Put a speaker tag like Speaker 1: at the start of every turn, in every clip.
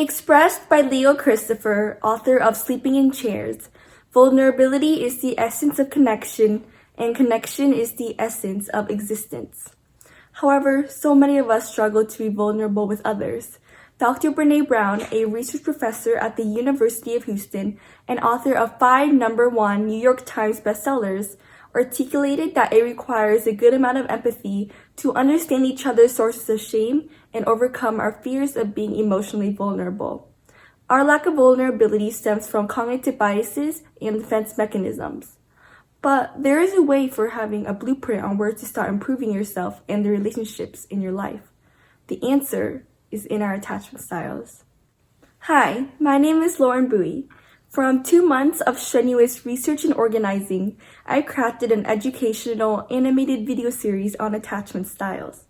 Speaker 1: Expressed by Leo Christopher, author of Sleeping in Chairs, vulnerability is the essence of connection, and connection is the essence of existence. However, so many of us struggle to be vulnerable with others. Dr. Brené Brown, a research professor at the University of Houston and author of 5 #1 New York Times bestsellers, articulated that it requires a good amount of empathy to understand each other's sources of shame and overcome our fears of being emotionally vulnerable. Our lack of vulnerability stems from cognitive biases and defense mechanisms. But there is a way for having a blueprint on where to start improving yourself and the relationships in your life. The answer is in our attachment styles. Hi, my name is Lauren Bowie. From 2 months of strenuous research and organizing, I crafted an educational animated video series on attachment styles.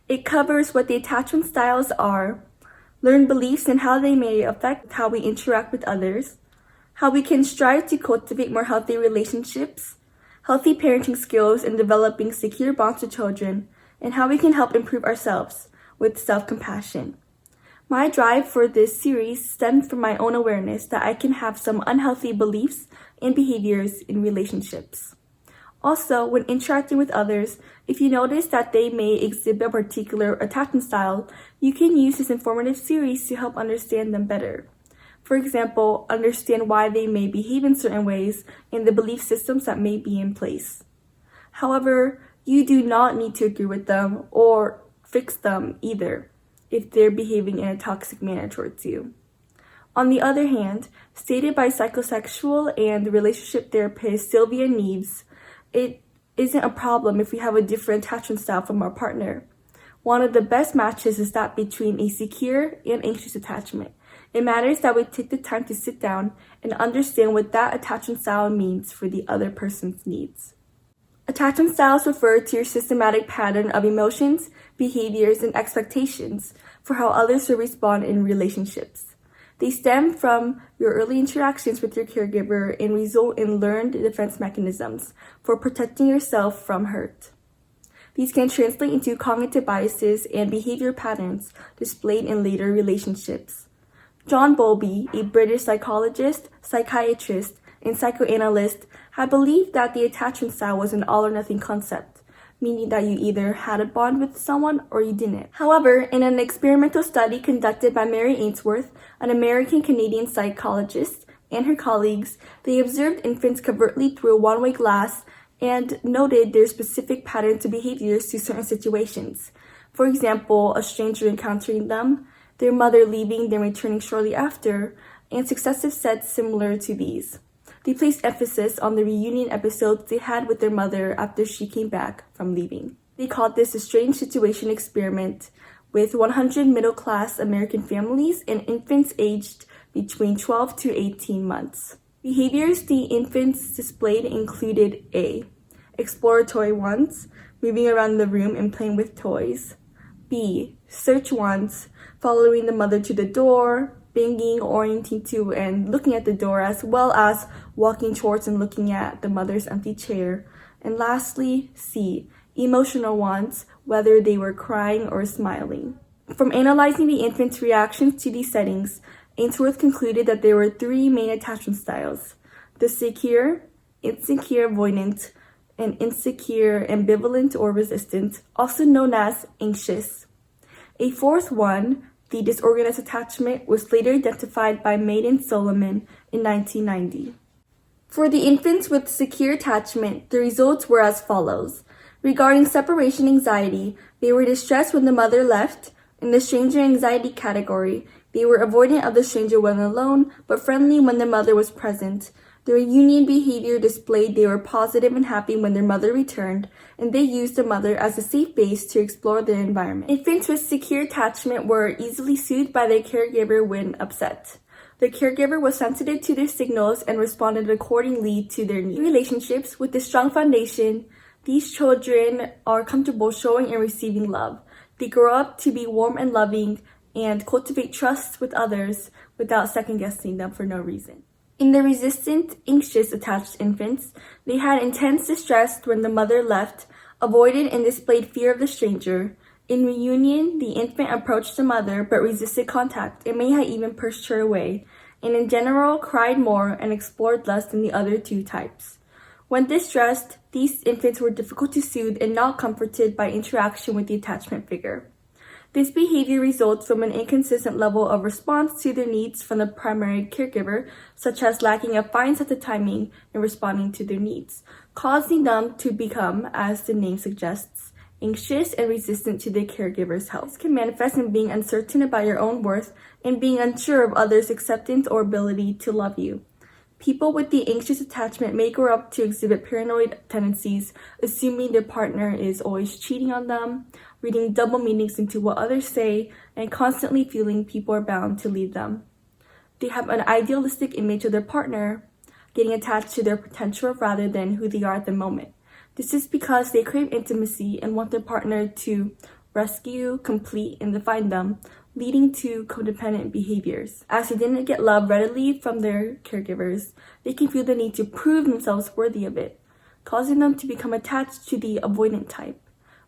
Speaker 1: It covers what the attachment styles are, learn beliefs and how they may affect how we interact with others, how we can strive to cultivate more healthy relationships, healthy parenting skills in developing secure bonds with children, and how we can help improve ourselves with self-compassion. My drive for this series stemmed from my own awareness that I can have some unhealthy beliefs and behaviors in relationships. Also, when interacting with others, if you notice that they may exhibit a particular attachment style, you can use this informative series to help understand them better. For example, understand why they may behave in certain ways and the belief systems that may be in place. However, you do not need to agree with them or fix them either if they're behaving in a toxic manner towards you. On the other hand, stated by psychosexual and relationship therapist Sylvia Neves, it isn't a problem if we have a different attachment style from our partner. One of the best matches is that between a secure and anxious attachment. It matters that we take the time to sit down and understand what that attachment style means for the other person's needs. Attachment styles refer to your systematic pattern of emotions, behaviors, and expectations for how others will respond in relationships. They stem from your early interactions with your caregiver and result in learned defense mechanisms for protecting yourself from hurt. These can translate into cognitive biases and behavior patterns displayed in later relationships. John Bowlby, a British psychologist, psychiatrist, and psychoanalyst, had believed that the attachment style was an all-or-nothing concept, meaning that you either had a bond with someone or you didn't. However, in an experimental study conducted by Mary Ainsworth, an American-Canadian psychologist, and her colleagues, they observed infants covertly through a one-way glass and noted their specific patterns of behaviors to certain situations. For example, a stranger encountering them, their mother leaving, then returning shortly after, and successive sets similar to these. They placed emphasis on the reunion episodes they had with their mother after she came back from leaving. They called this a strange situation experiment with 100 middle-class American families and infants aged between 12 to 18 months. Behaviors the infants displayed included A. Exploratory ones, moving around the room and playing with toys. B. Search ones, following the mother to the door, banging, orienting to, and looking at the door, as well as walking towards and looking at the mother's empty chair. And lastly, C. Emotional ones, whether they were crying or smiling. From analyzing the infant's reactions to these settings, Ainsworth concluded that there were 3 main attachment styles: the secure, insecure avoidant, and insecure ambivalent or resistant, also known as anxious. A 4th one, the disorganized attachment, was later identified by Maiden Solomon in 1990. For the infants with secure attachment, the results were as follows. Regarding separation anxiety, they were distressed when the mother left. In the stranger anxiety category, they were avoidant of the stranger when alone, but friendly when the mother was present. Their union behavior displayed they were positive and happy when their mother returned, and they used the mother as a safe base to explore their environment. Infants with secure attachment were easily soothed by their caregiver when upset. The caregiver was sensitive to their signals and responded accordingly to their needs. Relationships with a strong foundation, these children are comfortable showing and receiving love. They grow up to be warm and loving and cultivate trust with others without second-guessing them for no reason. In the resistant, anxious attached infants, they had intense distress when the mother left, avoided and displayed fear of the stranger. In reunion, the infant approached the mother but resisted contact and may have even pushed her away, and in general cried more and explored less than the other two types. When distressed, these infants were difficult to soothe and not comforted by interaction with the attachment figure. This behavior results from an inconsistent level of response to their needs from the primary caregiver, such as lacking a fine sense of timing in responding to their needs, causing them to become, as the name suggests, anxious and resistant to their caregiver's help. This can manifest in being uncertain about your own worth and being unsure of others' acceptance or ability to love you. People with the anxious attachment may grow up to exhibit paranoid tendencies, assuming their partner is always cheating on them, reading double meanings into what others say, and constantly feeling people are bound to leave them. They have an idealistic image of their partner, getting attached to their potential rather than who they are at the moment. This is because they crave intimacy and want their partner to rescue, complete, and define them, leading to codependent behaviors. As they didn't get love readily from their caregivers, they can feel the need to prove themselves worthy of it, causing them to become attached to the avoidant type,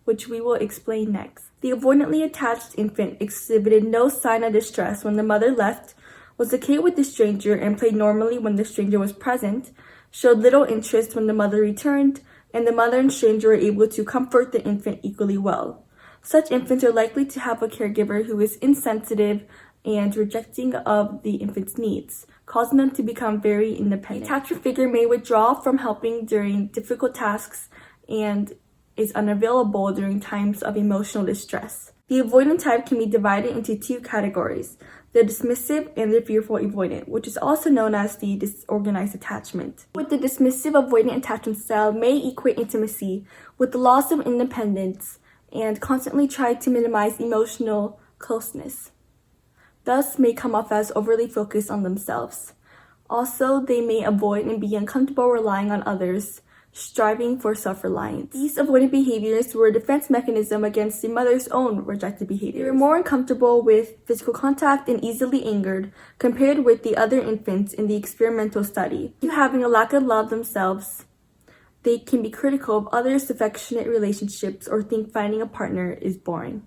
Speaker 1: which we will explain next. The avoidantly attached infant exhibited no sign of distress when the mother left, was okay with the stranger and played normally when the stranger was present, showed little interest when the mother returned, and the mother and stranger were able to comfort the infant equally well. Such infants are likely to have a caregiver who is insensitive and rejecting of the infant's needs, causing them to become very independent. The attachment figure may withdraw from helping during difficult tasks and is unavailable during times of emotional distress. The avoidant type can be divided into two categories, the dismissive and the fearful avoidant, which is also known as the disorganized attachment. With the dismissive avoidant attachment style may equate intimacy with the loss of independence and constantly try to minimize emotional closeness. Thus may come off as overly focused on themselves. Also, they may avoid and be uncomfortable relying on others, striving for self-reliance. These avoidant behaviors were a defense mechanism against the mother's own rejected behavior. They were more uncomfortable with physical contact and easily angered compared with the other infants in the experimental study. Having a lack of love themselves, they can be critical of others' affectionate relationships or think finding a partner is boring.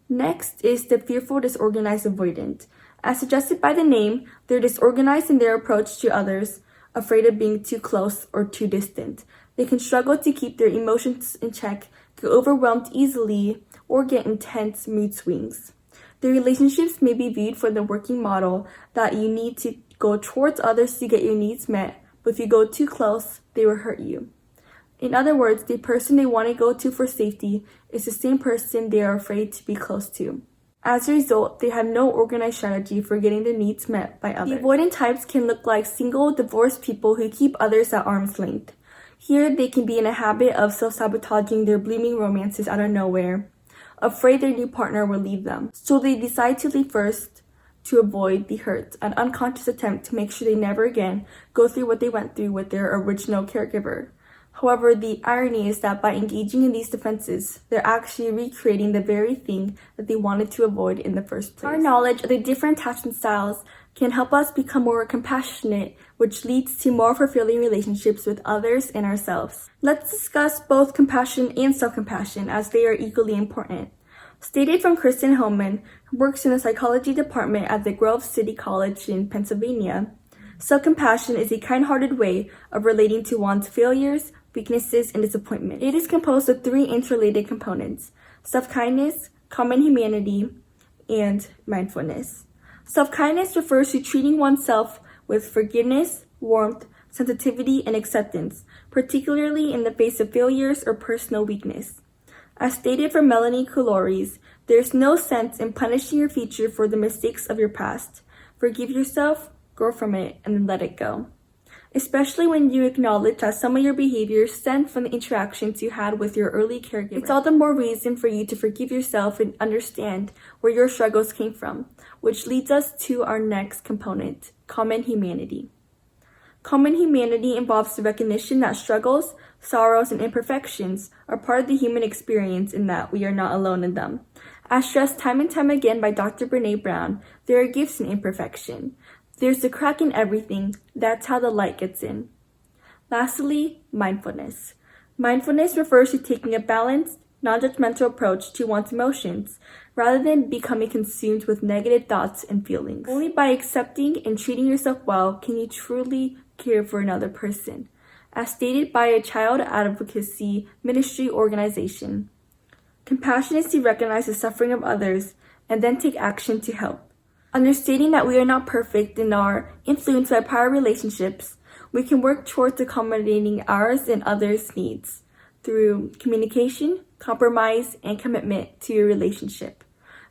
Speaker 1: Next is the fearful disorganized avoidant. As suggested by the name, they're disorganized in their approach to others, afraid of being too close or too distant. They can struggle to keep their emotions in check, get overwhelmed easily, or get intense mood swings. Their relationships may be viewed from the working model that you need to go towards others to get your needs met, but if you go too close, they will hurt you. In other words, the person they want to go to for safety is the same person they are afraid to be close to. As a result, they have no organized strategy for getting their needs met by others. The avoidant types can look like single, divorced people who keep others at arm's length. Here, they can be in a habit of self-sabotaging their blooming romances out of nowhere, afraid their new partner will leave them. So they decide to leave first to avoid the hurt, an unconscious attempt to make sure they never again go through what they went through with their original caregiver. However, the irony is that by engaging in these defenses, they're actually recreating the very thing that they wanted to avoid in the first place. Our knowledge of the different attachment styles can help us become more compassionate, which leads to more fulfilling relationships with others and ourselves. Let's discuss both compassion and self-compassion as they are equally important. Stated from Kristen Holman, who works in the psychology department at the Grove City College in Pennsylvania, self-compassion is a kind-hearted way of relating to one's failures, weaknesses, and disappointment. It is composed of three interrelated components: self-kindness, common humanity, and mindfulness. Self-kindness refers to treating oneself with forgiveness, warmth, sensitivity, and acceptance, particularly in the face of failures or personal weakness. As stated from Melanie Couloris, there is no sense in punishing your future for the mistakes of your past. Forgive yourself, grow from it, and then let it go. Especially when you acknowledge that some of your behaviors stem from the interactions you had with your early caregiver. It's all the more reason for you to forgive yourself and understand where your struggles came from, which leads us to our next component, common humanity. Common humanity involves the recognition that struggles, sorrows, and imperfections are part of the human experience and that we are not alone in them. As stressed time and time again by Dr. Brene Brown, there are gifts in imperfection. There's a crack in everything. That's how the light gets in. Lastly, mindfulness. Mindfulness refers to taking a balanced, non-judgmental approach to one's emotions, rather than becoming consumed with negative thoughts and feelings. Only by accepting and treating yourself well can you truly care for another person, as stated by a child advocacy ministry organization. Compassion is to recognize the suffering of others and then take action to help. Understanding that we are not perfect and are influenced by prior relationships, we can work towards accommodating ours and others' needs through communication, compromise, and commitment to your relationship.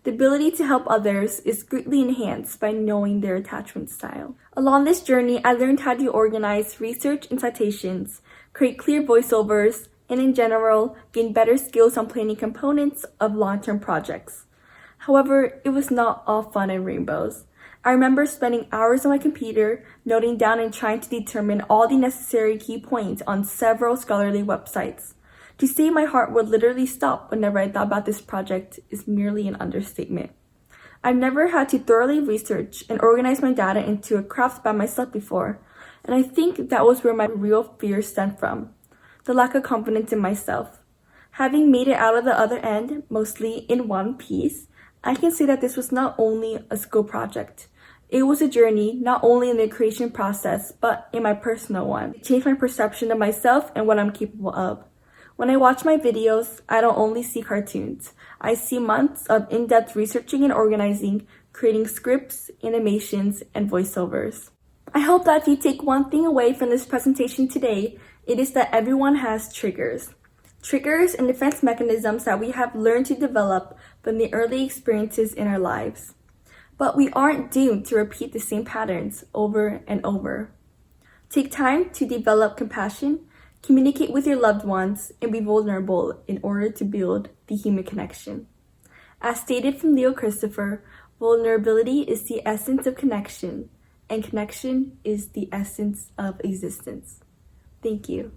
Speaker 1: The ability to help others is greatly enhanced by knowing their attachment style. Along this journey, I learned how to organize research and citations, create clear voiceovers, and in general, gain better skills on planning components of long-term projects. However, it was not all fun and rainbows. I remember spending hours on my computer, noting down and trying to determine all the necessary key points on several scholarly websites. To say my heart would literally stop whenever I thought about this project is merely an understatement. I've never had to thoroughly research and organize my data into a craft by myself before, and I think that was where my real fear stemmed from, the lack of confidence in myself. Having made it out of the other end, mostly in one piece, I can say that this was not only a school project. It was a journey, not only in the creation process, but in my personal one. It changed my perception of myself and what I'm capable of. When I watch my videos, I don't only see cartoons. I see months of in-depth researching and organizing, creating scripts, animations, and voiceovers. I hope that if you take one thing away from this presentation today, it is that everyone has triggers. Triggers and defense mechanisms that we have learned to develop from the early experiences in our lives. But we aren't doomed to repeat the same patterns over and over. Take time to develop compassion, communicate with your loved ones, and be vulnerable in order to build the human connection. As stated from Leo Christopher, vulnerability is the essence of connection, and connection is the essence of existence. Thank you.